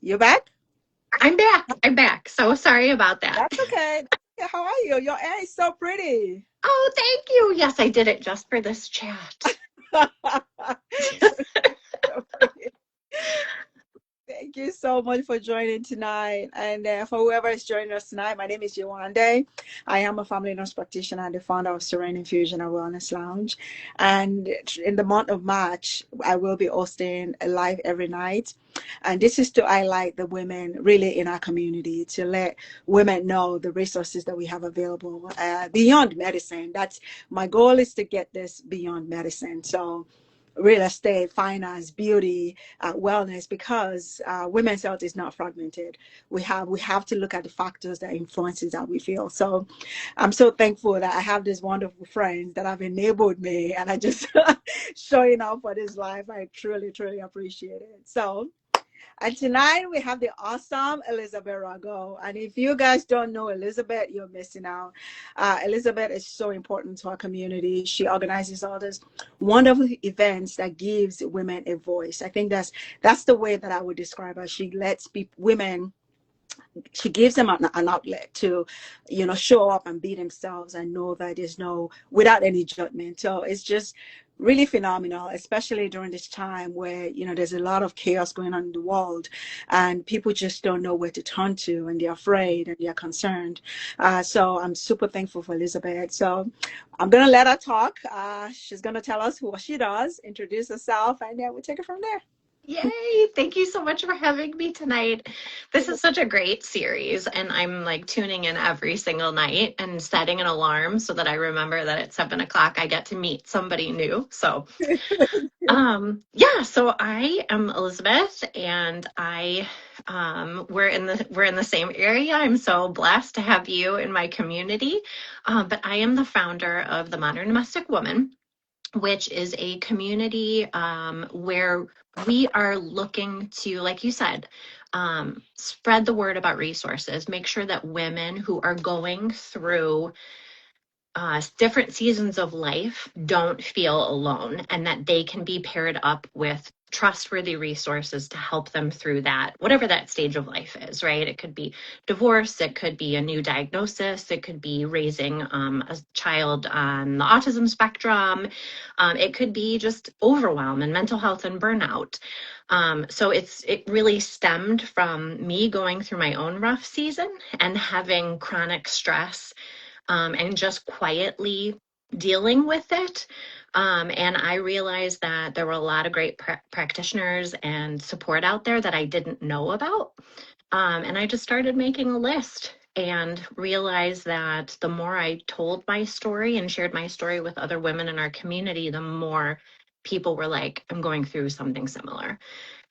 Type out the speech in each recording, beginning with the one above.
You back? I'm back. I'm back. So sorry about that. That's okay. Yeah, how are you? Your hair is so pretty. Oh, thank you. Yes, I did it just for this chat. So pretty. Thank you so much for joining tonight. And for whoever is joining us tonight, my name is Yewande. I am a family nurse practitioner and the founder of Serene Infusion and Wellness Lounge. And in the month of March, I will be hosting a live every night. And this is to highlight the women really in our community, to let women know the resources that we have available beyond medicine. That's my goal, is to get this beyond medicine. So real estate, finance, beauty, wellness, because women's health is not fragmented. We have to look at the factors that influences how we feel. So I'm so thankful that I have these wonderful friends that have enabled me, and I just showing up for this life. I truly, truly appreciate it. So and tonight we have the awesome Elizabeth Rago. And if you guys don't know Elizabeth, you're missing out. Elizabeth is so important to our community. She organizes all these wonderful events that gives women a voice. I think that's the way that I would describe her. She lets women, she gives them an outlet to, show up and be themselves and know that there's no, without any judgment. So it's just really phenomenal, especially during this time where, there's a lot of chaos going on in the world and people just don't know where to turn to, and they're afraid and they're concerned. So I'm super thankful for Elizabeth. So I'm going to let her talk. She's going to tell us what she does, introduce herself, and then we'll take it from there. Yay. Thank you so much for having me tonight. This is such a great series, and I'm like tuning in every single night and setting an alarm so that I remember that at 7 o'clock I get to meet somebody new. So I am Elizabeth, and we're in the same area. I'm so blessed to have you in my community. But I am the founder of the Modern Domestic Woman, which is a community where we are looking to, like you said, spread the word about resources, make sure that women who are going through different seasons of life don't feel alone, and that they can be paired up with trustworthy resources to help them through that, whatever that stage of life is, right? It could be divorce, it could be a new diagnosis, it could be raising a child on the autism spectrum, it could be just overwhelm and mental health and burnout. So it really stemmed from me going through my own rough season and having chronic stress, and just quietly dealing with it. And I realized that there were a lot of great practitioners and support out there that I didn't know about. And I just started making a list and realized that the more I told my story and shared my story with other women in our community, the more people were like, I'm going through something similar.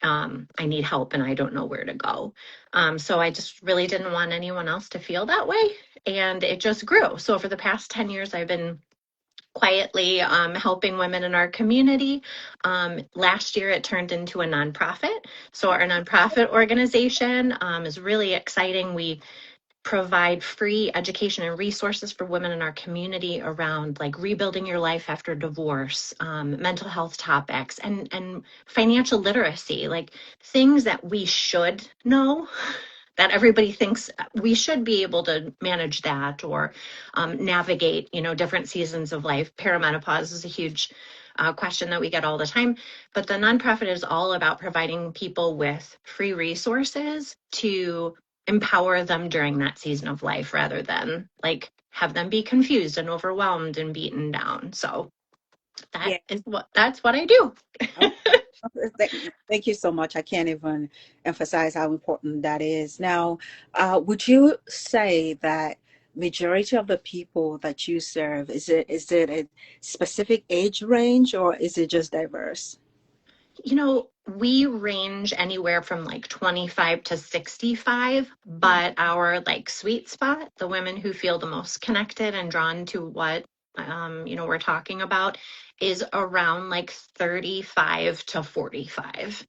I need help and I don't know where to go. So I just really didn't want anyone else to feel that way. And it just grew. So for the past 10 years, I've been quietly helping women in our community. Last year, it turned into a nonprofit. So our nonprofit organization is really exciting. We provide free education and resources for women in our community around like rebuilding your life after divorce, mental health topics, and financial literacy, like things that we should know, that everybody thinks we should be able to manage that, or navigate, different seasons of life. Perimenopause is a huge question that we get all the time. But the nonprofit is all about providing people with free resources to empower them during that season of life, rather than like have them be confused and overwhelmed and beaten down. So Yeah. that's what I do. Thank you so much. I can't even emphasize how important that is. Now, would you say that majority of the people that you serve, is it a specific age range, or is it just diverse? We range anywhere from like 25 to 65, but our like sweet spot, the women who feel the most connected and drawn to what we're talking about, is around like 35 to 45.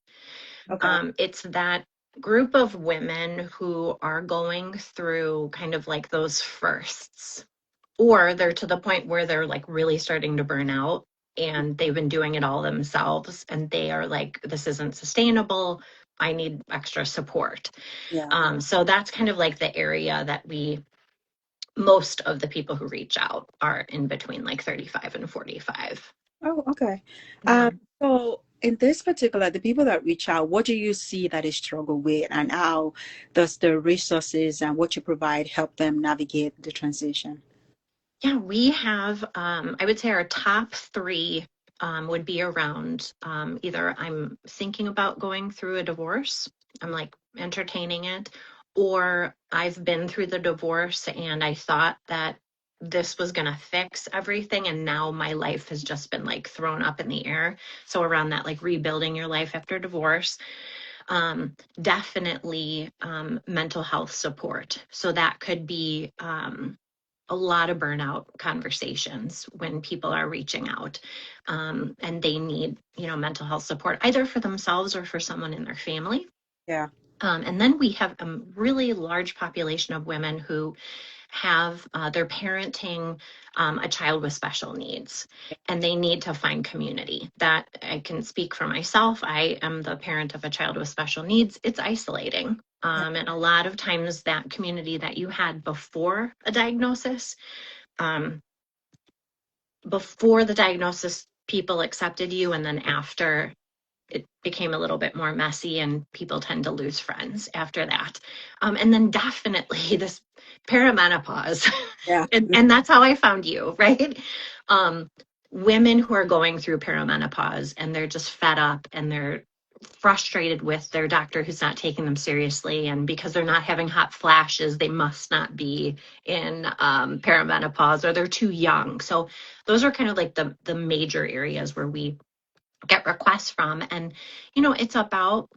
Okay. It's that group of women who are going through kind of like those firsts, or they're to the point where they're like really starting to burn out and they've been doing it all themselves and they are like, this isn't sustainable. I need extra support. Yeah. So that's kind of like the area that most of the people who reach out are in between like 35 and 45. Oh, okay. Yeah. So in this particular, the people that reach out, what do you see that they struggle with, and how does the resources and what you provide help them navigate the transition? Yeah, we have, I would say our top three would be around either I'm thinking about going through a divorce, I'm like entertaining it, or I've been through the divorce and I thought that this was going to fix everything. And now my life has just been like thrown up in the air. So around that, like rebuilding your life after divorce, definitely mental health support. So that could be a lot of burnout conversations when people are reaching out, and they need, mental health support either for themselves or for someone in their family. Yeah. And then we have a really large population of women who have they're parenting a child with special needs, and they need to find community. That I can speak for myself. I am the parent of a child with special needs. It's isolating. Yeah. And a lot of times that community that you had before a diagnosis, um, before the diagnosis, people accepted you, and then after, it became a little bit more messy, and people tend to lose friends after that. And then definitely this perimenopause, Yeah. and that's how I found you, right? Um, Women who are going through perimenopause and they're just fed up and they're frustrated with their doctor who's not taking them seriously, and because they're not having hot flashes, they must not be in perimenopause, or they're too young. So those are kind of like the major areas where we get requests from. And it's about,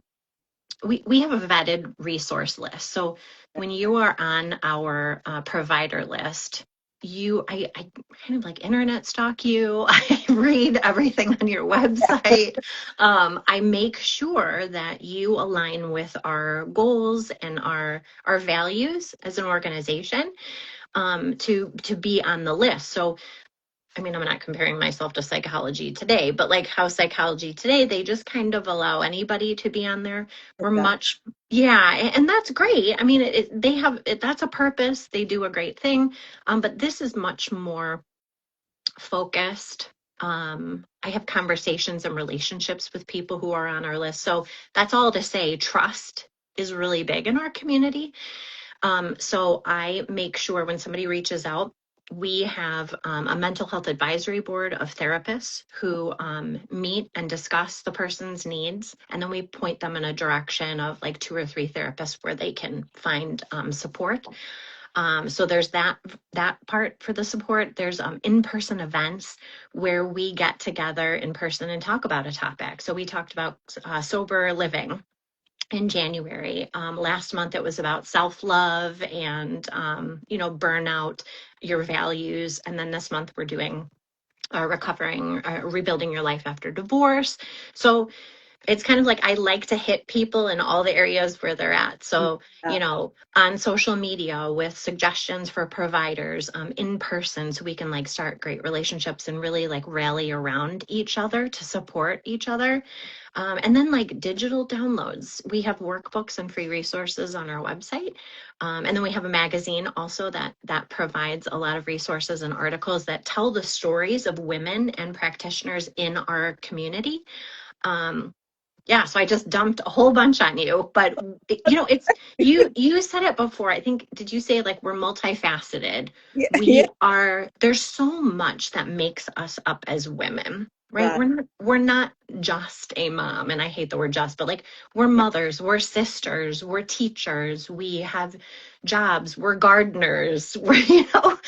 we have a vetted resource list. So when you are on our provider list, I kind of like internet stalk you. I read everything on your website. I make sure that you align with our goals and our values as an organization, to be on the list. So I mean, I'm not comparing myself to Psychology Today, but like how Psychology Today, they just kind of allow anybody to be on there. We're Exactly. much, yeah, and that's great. I mean, they have, that's a purpose. They do a great thing. But this is much more focused. I have conversations and relationships with people who are on our list. So that's all to say, trust is really big in our community. So I make sure when somebody reaches out, we have a mental health advisory board of therapists who meet and discuss the person's needs. And then we point them in a direction of like 2 or 3 therapists where they can find support. So there's that part for the support. There's in-person events where we get together in person and talk about a topic. So we talked about sober living in January. Last month, it was about self-love and, burnout, your values. And then this month, we're doing rebuilding your life after divorce. So it's kind of like I like to hit people in all the areas where they're at. So, Yeah. on social media with suggestions for providers, in person, so we can like start great relationships and really like rally around each other to support each other. And then like digital downloads. We have workbooks and free resources on our website. And then we have a magazine also that provides a lot of resources and articles that tell the stories of women and practitioners in our community. Yeah, so I just dumped a whole bunch on you, but it's you said it before. I think, did you say like we're multifaceted? Yeah. Yeah. We are, there's so much that makes us up as women, right? Right. We're not just a mom, and I hate the word just, but like we're Yeah. mothers, we're sisters, we're teachers, we have jobs, we're gardeners, Yeah.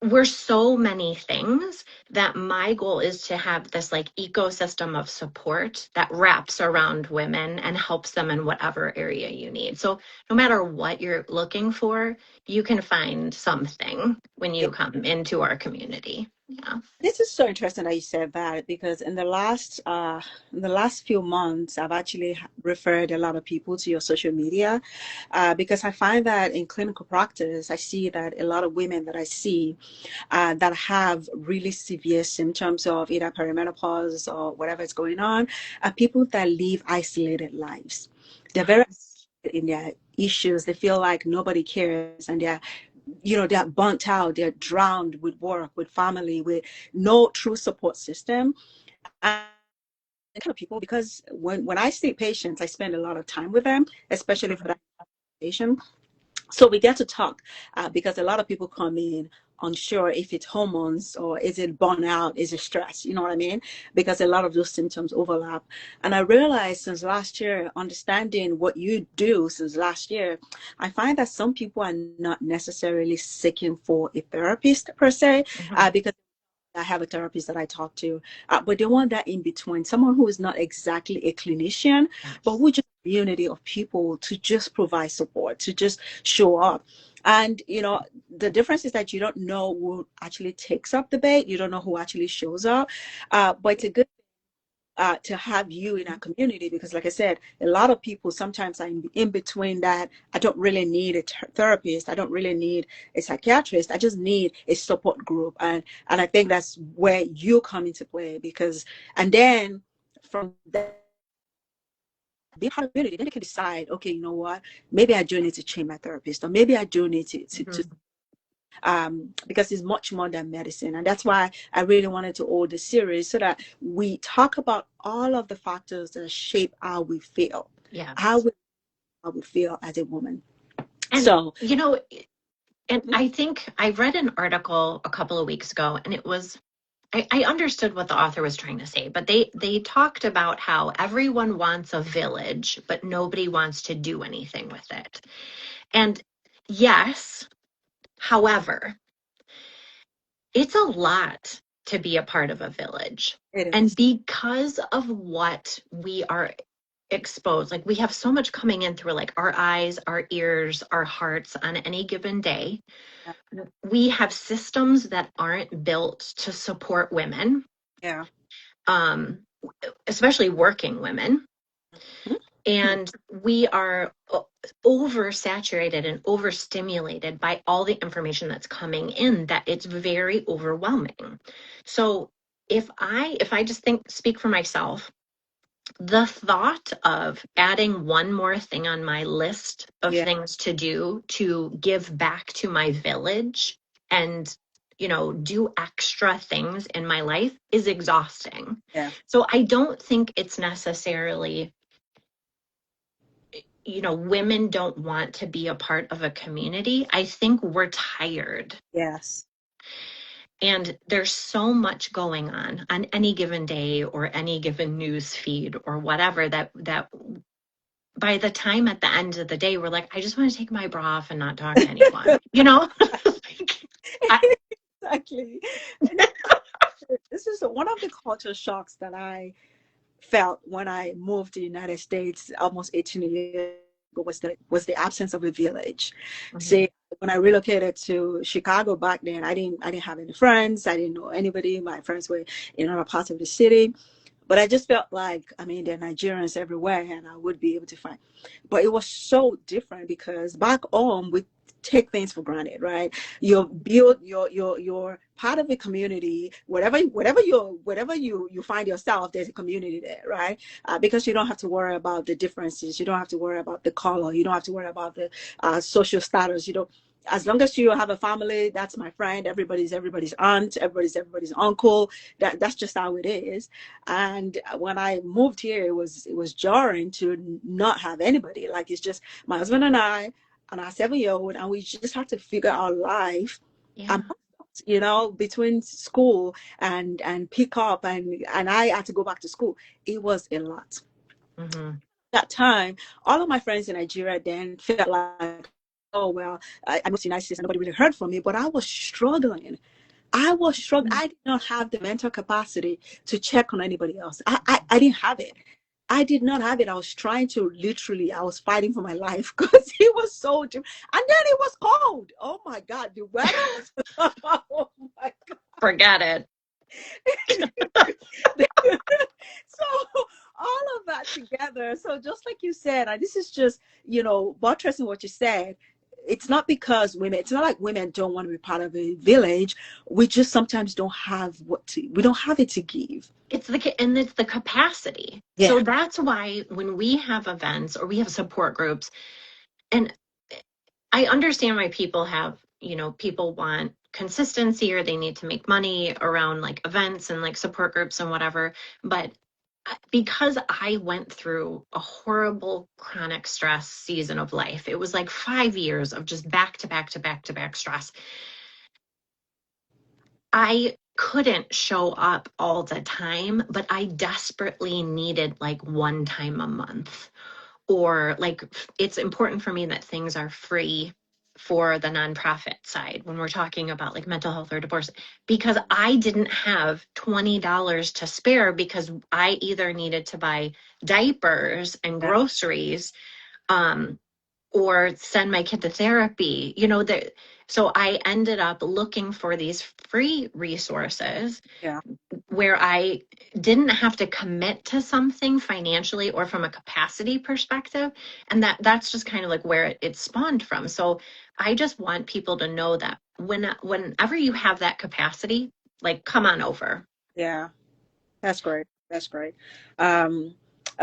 we're so many things, that my goal is to have this like ecosystem of support that wraps around women and helps them in whatever area you need. So no matter what you're looking for, you can find something when Yeah. you come into our community. Yeah. This is so interesting that you said that, because in the last few months, I've actually referred a lot of people to your social media, because I find that in clinical practice, I see that a lot of women that I see that have really severe symptoms of either perimenopause or whatever is going on are people that live isolated lives. They're very Yes. in their issues. They feel like nobody cares, and they're burnt out, they're drowned with work, with family, with no true support system. And the kind of people, because when I see patients, I spend a lot of time with them, especially for Mhm. that patient. So we get to talk, because a lot of people come in unsure if it's hormones or is it burnout, is it stress, you know what I mean? Because a lot of those symptoms overlap. And I realized since last year, understanding what you do since last year, I find that some people are not necessarily seeking for a therapist per se, Mhm. because I have a therapist that I talk to, but they want that in between, someone who is not exactly a clinician, but Yes. who just a community of people to just provide support, to just show up. And the difference is that you don't know who actually takes up the bait, you don't know who actually shows up, but it's a good to have you in our community, because like I said, a lot of people sometimes are in between that. I don't really need a therapist, I don't really need a psychiatrist, I just need a support group. And I think that's where you come into play, because and then from that being part of the community, then they can decide, okay, you know what, maybe I do need to change my therapist, or maybe I do need to Mhm. because it's much more than medicine. And that's why I really wanted to hold this series, so that we talk about all of the factors that shape how we feel, how Yes. we, how we feel as a woman. And, So, and I think I read an article a couple of weeks ago, and it was, I understood what the author was trying to say, but they talked about how everyone wants a village, but nobody wants to do anything with it. And yes, however, it's a lot to be a part of a village. it And is. because of what we are exposed, like we have so much coming in through like our eyes, our ears, our hearts on any given day, we have systems that aren't built to support women, Yeah. um, especially working women. Mhm. And we are oversaturated and overstimulated by all the information that's coming in, that it's very overwhelming. So if I just speak for myself, the thought of adding one more thing on my list of Yeah. things to do to give back to my village and do extra things in my life is exhausting. Yeah. So I don't think it's necessarily, women don't want to be a part of a community. I think we're tired. Yes. And there's so much going on any given day or any given news feed or whatever, that by the time at the end of the day, we're like, I just want to take my bra off and not talk to anyone, Like, I, Exactly. And this is one of the culture shocks that I felt when I moved to the United States almost 18 years ago, was the absence of a village. Mhm. See, when I relocated to Chicago back then, I didn't have any friends. I didn't know anybody. My friends were in other parts of the city. But I just felt like, I mean, there are Nigerians everywhere, and I would be able to find. But it was so different, because back home we take things for granted, right? You build your part of a community. Whatever you find yourself, there's a community there, right? Because you don't have to worry about the differences. You don't have to worry about the color. You don't have to worry about the social status. You don't. As long as you have a family, that's my friend. Everybody's aunt. Everybody's uncle. That's just how it is. And when I moved here, it was jarring to not have anybody. Like, it's just my husband and our 7-year-old, and we just had to figure out life. Yeah. Between school and pick up, and I had to go back to school. It was a lot. Hmm. That time, all of my friends in Nigeria then felt like, oh well, I moved to the United States and nobody really heard from me, but I was struggling. I was struggling. I did not have the mental capacity to check on anybody else. I didn't have it. I did not have it. I was trying to literally, I was fighting for my life because it was and then it was cold. Oh my God, the weather was, oh my God. Forget it. So all of that together. So just like you said, this is just, buttressing what you said. It's not because women, it's not like women don't want to be part of a village. We just sometimes don't have we don't have it to give. It's the capacity. Yeah. So that's why when we have events or we have support groups, and I understand why people have, people want consistency or they need to make money around like events and like support groups and whatever. But because I went through a horrible chronic stress season of life, it was like 5 years of just back to back to back to back stress. I couldn't show up all the time, but I desperately needed like one time a month. Or like it's important for me that things are free for the nonprofit side when we're talking about like mental health or divorce, because I didn't have $20 to spare because I either needed to buy diapers and Yeah. groceries, um, or send my kid to therapy, that. So I ended up looking for these free resources Yeah. where I didn't have to commit to something financially or from a capacity perspective. And that's just kind of like where it spawned from. So I just want people to know that whenever you have that capacity, like come on over. Yeah. That's great. That's great. Um,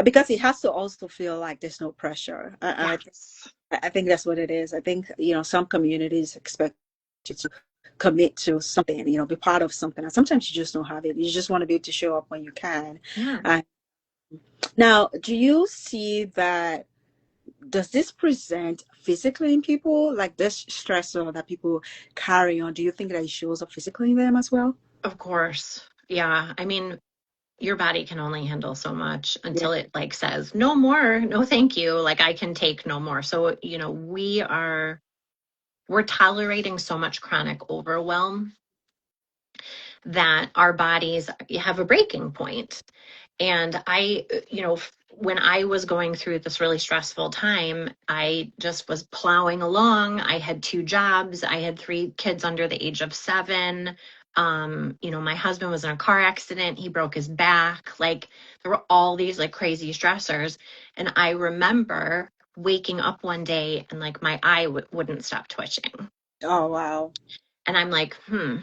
because it has to also feel like there's no pressure. And Yes. I think that's what it is. I think, some communities expect you to commit to something, be part of something. And sometimes you just don't have it. You just want to be able to show up when you can. Yeah, Uh, Now, do you see that? Does this present physically in people, like this stressor that people carry on? Do you think that it shows up physically in them as well? of course. Yeah. I mean, your body can only handle so much Yeah. until it like says no more, no thank you, like I can take no more. So we're tolerating so much chronic overwhelm that our bodies have a breaking point. And when I was going through this really stressful time, I just was plowing along. I had 2 jobs. I had 3 kids under the age of 7. My husband was in a car accident. He broke his back. Like there were all these like crazy stressors. And I remember waking up one day and like my eye wouldn't stop twitching. Oh, wow. And I'm like,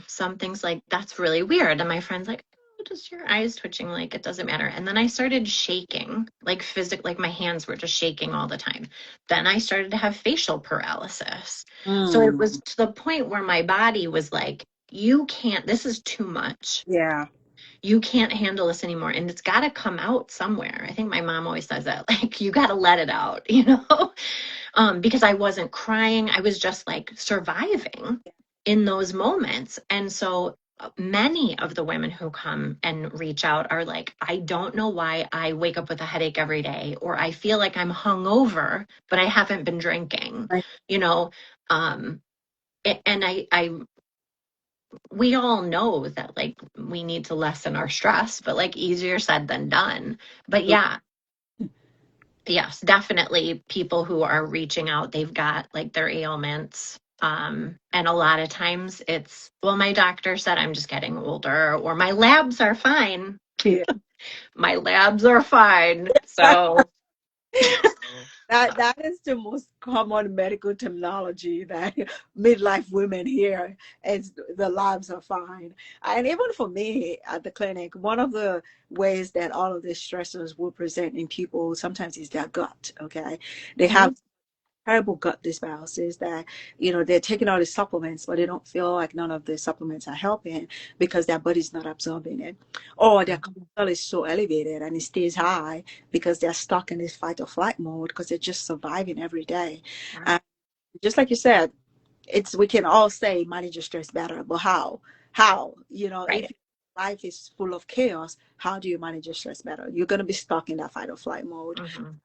something's like, that's really weird. And my friend's like, oh, just your eyes twitching, like it doesn't matter. And then I started shaking, like like my hands were just shaking all the time. Then I started to have facial paralysis. So it Mm, was to the point where my body was like, you can't, this is too much. yeah. You can't handle this anymore. And it's got to come out somewhere. I think my mom always says that, like, you got to let it out, because I wasn't crying. I was just like surviving in those moments. And so many of the women who come and reach out are like, I don't know why I wake up with a headache every day, or I feel like I'm hungover, but I haven't been drinking, Right. you know. Um, and we all know that like we need to lessen our stress, but like easier said than done. But yeah, yes, definitely people who are reaching out, they've got like their ailments. And a lot of times it's, well, my doctor said I'm just getting older, or my labs are fine. Yeah. My labs are fine. So, That is the most common medical terminology that midlife women hear, is the labs are fine. And even for me at the clinic, one of the ways that all of these stressors will present in people sometimes is their gut. Okay. They have mhm, terrible gut dysbiosis that, they're taking all the supplements, but they don't feel like none of the supplements are helping because their body's not absorbing it, or their cortisol is so elevated and it stays high because they're stuck in this fight or flight mode because they're just surviving every day. And just like you said, we can all say manage your stress better, but how, if right. life is full of chaos, how do you manage your stress better? You're going to be stuck in that fight or flight mode. Mhm.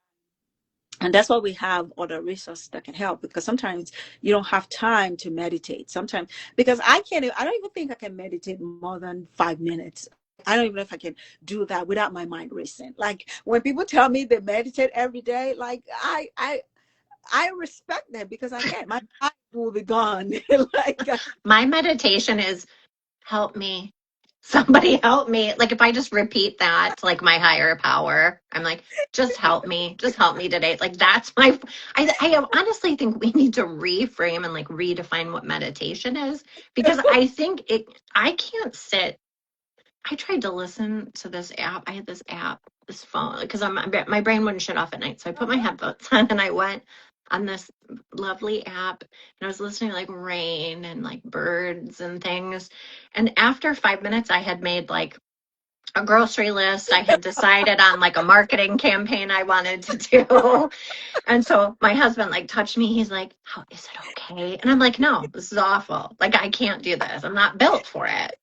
And that's why we have other resources that can help, because sometimes you don't have time to meditate. Sometimes, because I don't even think I can meditate more than 5 minutes. I don't even know if I can do that without my mind racing. Like when people tell me they meditate every day, like I respect them because I can't. My mind will be gone. Like My meditation is help me. Somebody help me. Like if I just repeat that to like my higher power, I'm like, just help me. Just help me today. Like that's my I honestly think we need to reframe and like redefine what meditation is because I think I can't sit. I tried to listen to this app. I had this app, this phone, because my brain wouldn't shut off at night. So I put my headphones on and I went on this lovely app and I was listening to like rain and like birds and things. And after 5 minutes, I had made like a grocery list. I had decided on like a marketing campaign I wanted to do. And so my husband like touched me. He's like, "How is it okay?" And I'm like, "No, this is awful. Like I can't do this. I'm not built for it."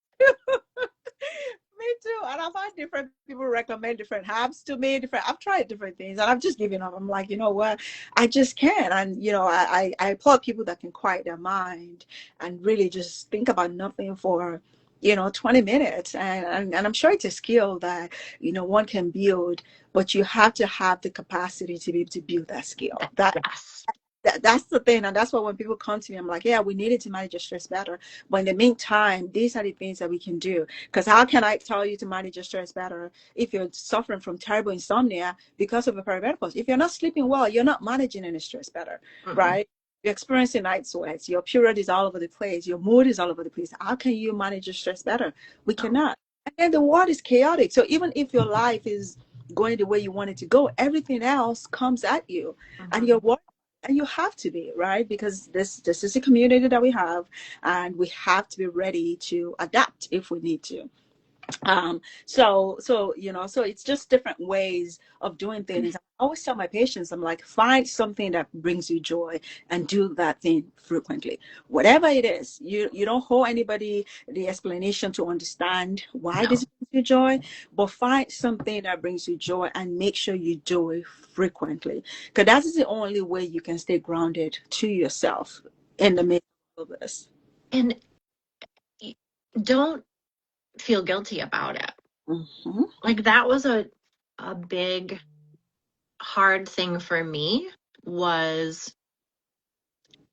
Me too. And I've had different people recommend different apps to me. I've tried different things and I've just given up. I'm like, you know what? I just can't. And I applaud people that can quiet their mind and really just think about nothing for 20 minutes. And I'm sure it's a skill that, one can build, but you have to have the capacity to be able to build that skill. Yes. That's the thing, and that's why when people come to me, I'm like, yeah, we needed to manage your stress better, but in the meantime, these are the things that we can do. Because how can I tell you to manage your stress better if you're suffering from terrible insomnia because of a perimenopause? If you're not sleeping well, you're not managing any stress better, Mm-mm. right? You're experiencing night sweats, your period is all over the place, your mood is all over the place. How can you manage your stress better? We No. cannot. And then the world is chaotic, so even if your life is going the way you want it to go, everything else comes at you, and Mhm. you're worried, and you have to be, right? Because this is a community that we have, and we have to be ready to adapt if we need to. So it's just different ways of doing things. I always tell my patients, I'm like, find something that brings you joy and do that thing frequently, whatever it is. You don't hold anybody the explanation to understand why this No. brings you joy, but find something that brings you joy and make sure you do it frequently, because that is the only way you can stay grounded to yourself in the midst of this. And don't feel guilty about it. Hmm. Like that was a big hard thing for me was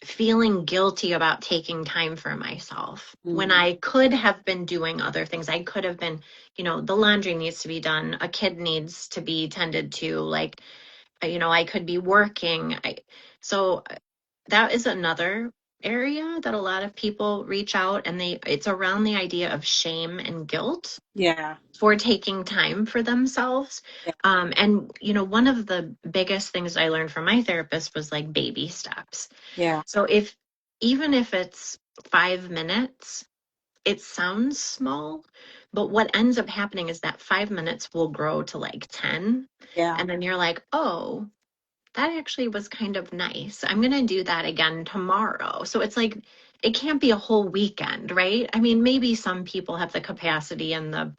feeling guilty about taking time for myself when Hmm. I could have been doing other things. I could have been, the laundry needs to be done, a kid needs to be tended to, like, I could be working. So that is another area that a lot of people reach out and it's around the idea of shame and guilt Yeah. for taking time for themselves. Yeah. And one of the biggest things I learned from my therapist was like baby steps. Yeah. So even if it's 5 minutes, it sounds small, but what ends up happening is that 5 minutes will grow to like 10. Yeah. And then you're like, oh, that actually was kind of nice. I'm going to do that again tomorrow. So it's like, it can't be a whole weekend, right? I mean, maybe some people have the capacity and the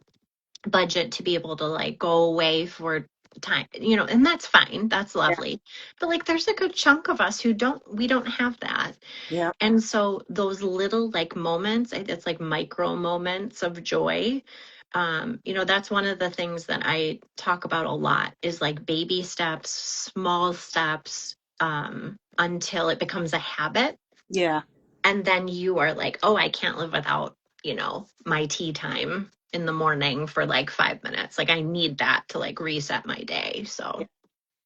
budget to be able to like go away for time, and that's fine. That's Yeah. lovely. But like, there's a good chunk of us we don't have that. Yeah. And so those little like moments, it's like micro moments of joy. That's one of the things that I talk about a lot is like baby steps, small steps, until it becomes a habit. Yeah. And then you are like, oh, I can't live without, my tea time in the morning for like 5 minutes. Like I need that to like reset my day. So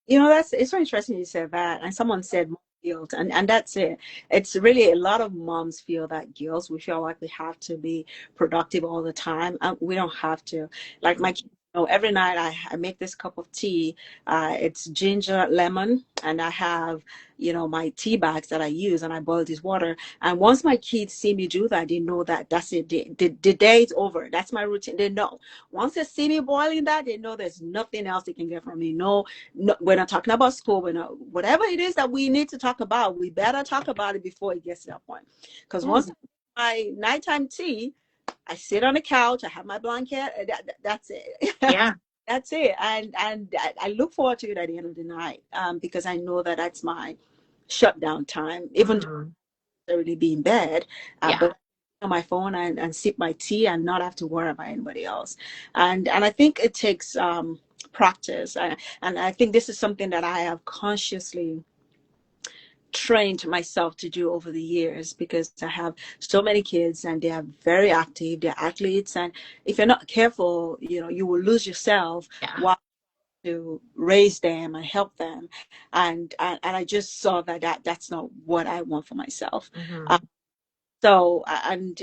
That's it's so interesting you said that. And someone said mom guilt, and that's it. It's really a lot of moms feel that guilt. We feel like we have to be productive all the time, and we don't have to. Like my mm, kids, every night I make this cup of tea. It's ginger, lemon, and I have my tea bags that I use, and I boil this water. And once my kids see me do that, they know that that's it. The day is over. That's my routine. They know. Once they see me boiling that, they know there's nothing else they can get from me. No, we're not talking about school. We're not, whatever it is that we need to talk about, we better talk about it before it gets to that point. Because yeah, once my nighttime tea, I sit on the couch, I have my blanket, that's it. yeah. That's it. And I look forward to it at the end of the night, because I know that that's my shutdown time, even though Mhm. I really be in bed, Yeah. but on my phone and sip my tea and not have to worry about anybody else. And I think it takes practice. And I think this is something that I have consciously trained myself to do over the years, because I have so many kids and they are very active, they're athletes, and if you're not careful, you will lose yourself Yeah. while to raise them and help them. And I just saw that's not what I want for myself. Hmm. So and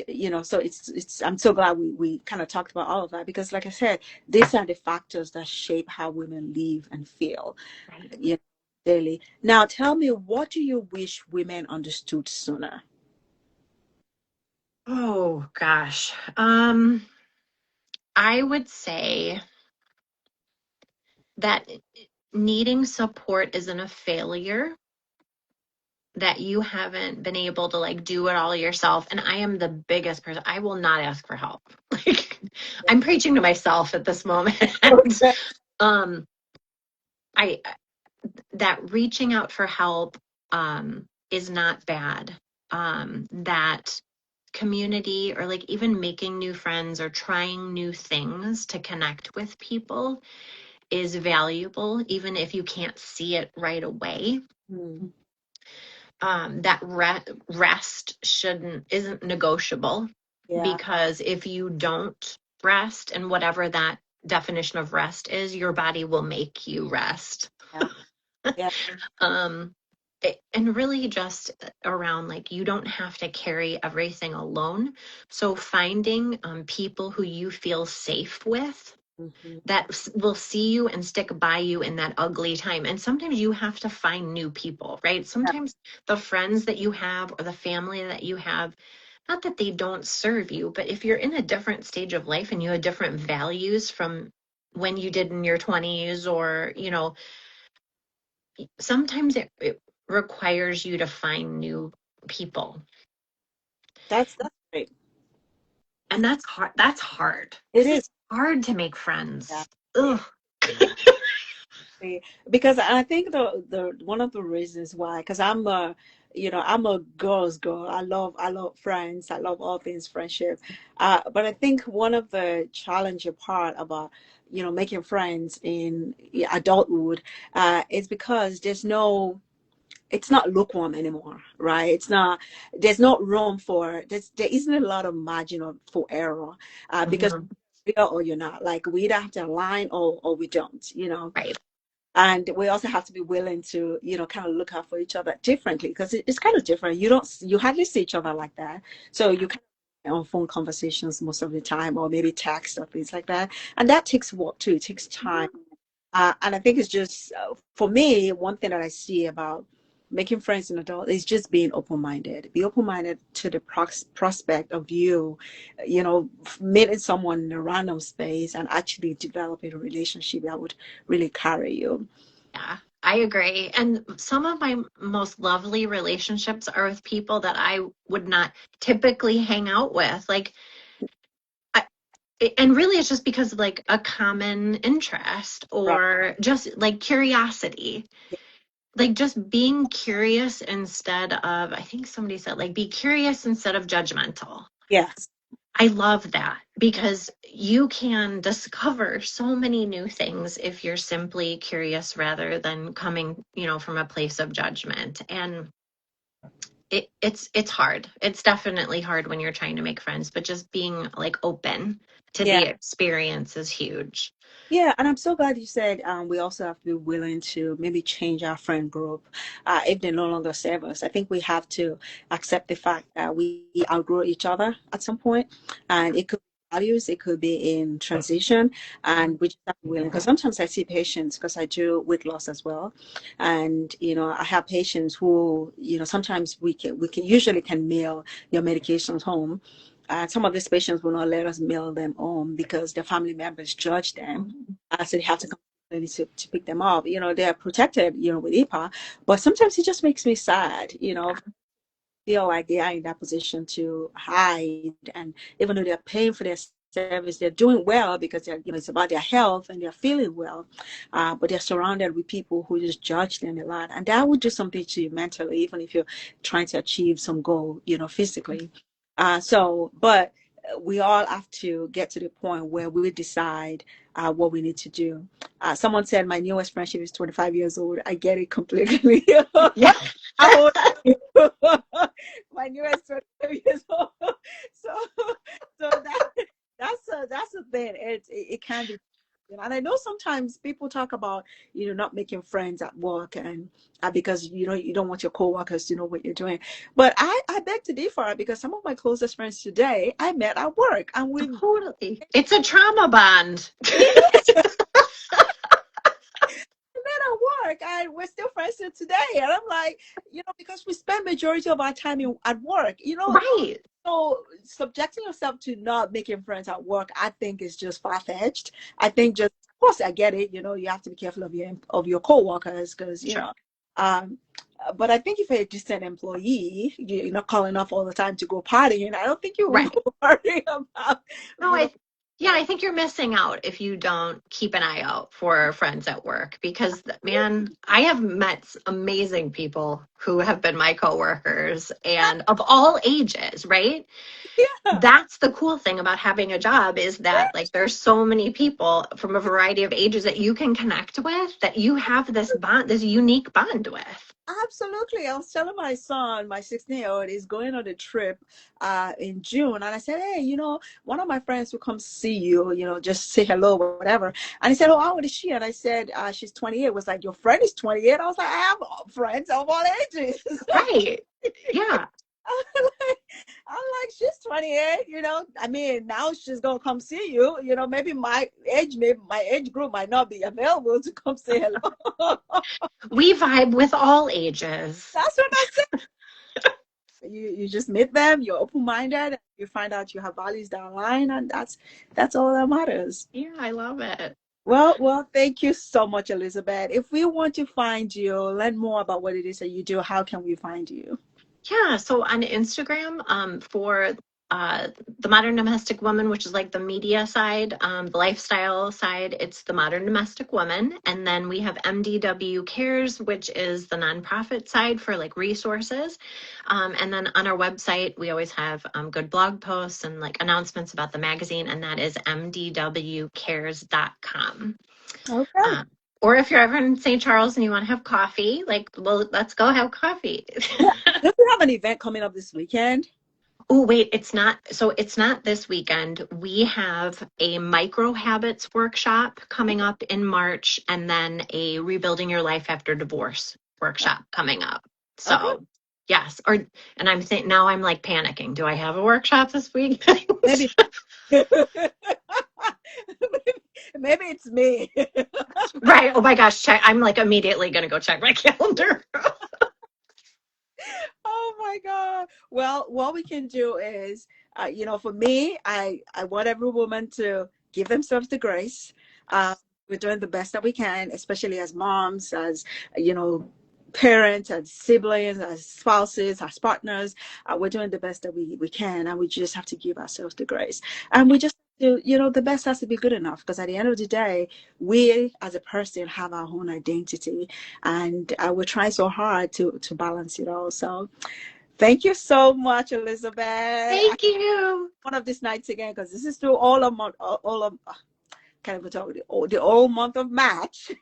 so it's I'm so glad we kind of talked about all of that, because like I said, these are the factors that shape how women live and feel, Right. you know, daily. Now tell me, what do you wish women understood sooner? Oh gosh. I would say that needing support isn't a failure, that you haven't been able to like do it all yourself. And I am the biggest person. I will not ask for help. Like I'm preaching to myself at this moment. um I that reaching out for help is not bad. That community, or like even making new friends or trying new things to connect with people, is valuable, even if you can't see it right away. Hmm. That rest isn't negotiable, Yeah, because if you don't rest, and whatever that definition of rest is, your body will make you rest. yeah, yeah. um and really just around like you don't have to carry everything alone, so finding people who you feel safe with, Hmm. that will see you and stick by you in that ugly time. And sometimes you have to find new people, right? Yeah, Sometimes the friends that you have or the family that you have, not that they don't serve you, but if you're in a different stage of life and you have different values from when you did in your 20s, or sometimes it requires you to find new people. that's great. And that's hard. That's hard It because is. it's hard to make Yeah. friends. Ugh. Because I think the one of the reasons why, because I'm a girl's girl. I love friends. I love all things friendship. But I think one of the challenging part about making friends in adulthood is because it's not lukewarm anymore, right? There's not room there isn't a lot of margin for error, because Mhm. you're or you're not. Like we either have to align or we don't. Right. And we also have to be willing to kind of look out for each other differently, because it's kind of different. You hardly see each other like that, so you kind of on phone conversations most of the time, or maybe text or things like that, and that takes work too. It takes time. And I think it's just for me, one thing that I see about making friends in adult is just being open-minded. Be open-minded to the prospect of meeting someone in a random space and actually developing a relationship that would really carry you. Yeah, I agree. And some of my most lovely relationships are with people that I would not typically hang out with. Like, I, and really it's just because of like a common interest Right. or just like curiosity. Like just being curious instead of, I think somebody said, like, be curious instead of judgmental. Yes. I love that because you can discover so many new things if you're simply curious rather than coming, from a place of judgment. And it's hard. It's definitely hard when you're trying to make friends, but just being like open to the Yeah. experience is huge. Yeah, and I'm so glad you said we also have to be willing to maybe change our friend group if they no longer serve us. I think we have to accept the fact that we outgrow each other at some point, and it could be values, it could be in transition, and we just have to be willing. Because sometimes I see patients, because I do weight loss as well, and I have patients who sometimes we can usually can mail your medications home. Some of these patients will not let us mail them home because their family members judge them. So they have to come to pick them up. They're protected, with EPA, but sometimes it just makes me sad, feel like they are in that position to hide. And even though they're paying for their service, they're doing well because it's about their health and they're feeling well. But they're surrounded with people who just judge them a lot. And that would do something to you mentally, even if you're trying to achieve some goal, physically. But we all have to get to the point where we decide what we need to do. Someone said my newest friendship is 25 years old. I get it completely. Yeah. How old? I know sometimes people talk about, not making friends at work, and because, you don't want your coworkers to know what you're doing. But I beg to differ, because some of my closest friends today I met at work, and we Totally. It's a trauma bond. met at work, and we're still friends till today. And I'm like, because we spend majority of our time at work, Right. so subjecting yourself to not making friends at work, I think is just far-fetched. I think, just, of course, I get it. You have to be careful of your coworkers, because Sure. um, but I think if you're a decent employee, you're not calling off all the time to go partying. I don't think you will Right. go partying about, No, you know. I think you're missing out if you don't keep an eye out for friends at work, because man, I have met amazing people who have been my coworkers and of all ages, right? Yeah, That's the cool thing about having a job, is that like there's so many people from a variety of ages that you can connect with, that you have this bond, this unique bond with. absolutely. I was telling my son, my 16-year-old, is going on a trip in June. And I said, hey, one of my friends will come see you, just say hello, whatever. And he said, oh, how old is she? And I said, she's 28. Was like, your friend is 28? I was like, I have friends of all ages. Right. Yeah. I'm like, she's 28, I mean, now she's gonna come see you, maybe my age group might not be available to come say hello. We vibe with all ages. That's what I said. You just meet them, you're open-minded, you find out you have values that align, and that's all that matters. Yeah, I love it. Well, thank you so much, Elizabeth. If we want to find you, learn more about what it is that you do, how can we find you? Yeah, so on Instagram, for uh, the Modern Domestic Woman, which is like the media side, the lifestyle side, it's the Modern Domestic Woman. And then we have MDW Cares, which is the nonprofit side for like resources. And then on our website, we always have good blog posts and like announcements about the magazine, and that is mdwcares.com. Okay. Um, or if you're ever in St. Charles and you want to have coffee, like, well, let's go have coffee. Yeah. Don't you have an event coming up this weekend? Oh, wait, it's not. So it's not this weekend. We have a micro habits workshop coming up in March, and then a rebuilding your life after divorce workshop coming up. Okay. So, yes. And I'm thinking now, I'm like panicking. Do I have a workshop this week? Maybe. maybe, maybe it's me. Right. Oh my gosh. Check. I'm like immediately going to go check my calendar. Oh my God. Well, what we can do is, for me, I want every woman to give themselves the grace. We're doing the best that we can, especially as moms, as, parents, as siblings, as spouses, as partners. We're doing the best that we can, and we just have to give ourselves the grace. And we just the best has to be good enough, because at the end of the day, we as a person have our own identity, and we're trying so hard to balance it all. So thank you so much, Elizabeth. Thank you. One of these nights again, because this is through all of kind of the whole month of March.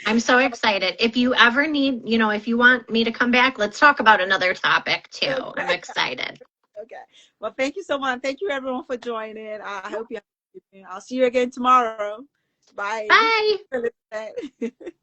I'm so excited. If you ever need, if you want me to come back, let's talk about another topic too. I'm Okay. excited. Okay. Well, thank you so much. Thank you everyone for joining. I hope you have a good evening. I'll see you again tomorrow. Bye. Bye. Elizabeth.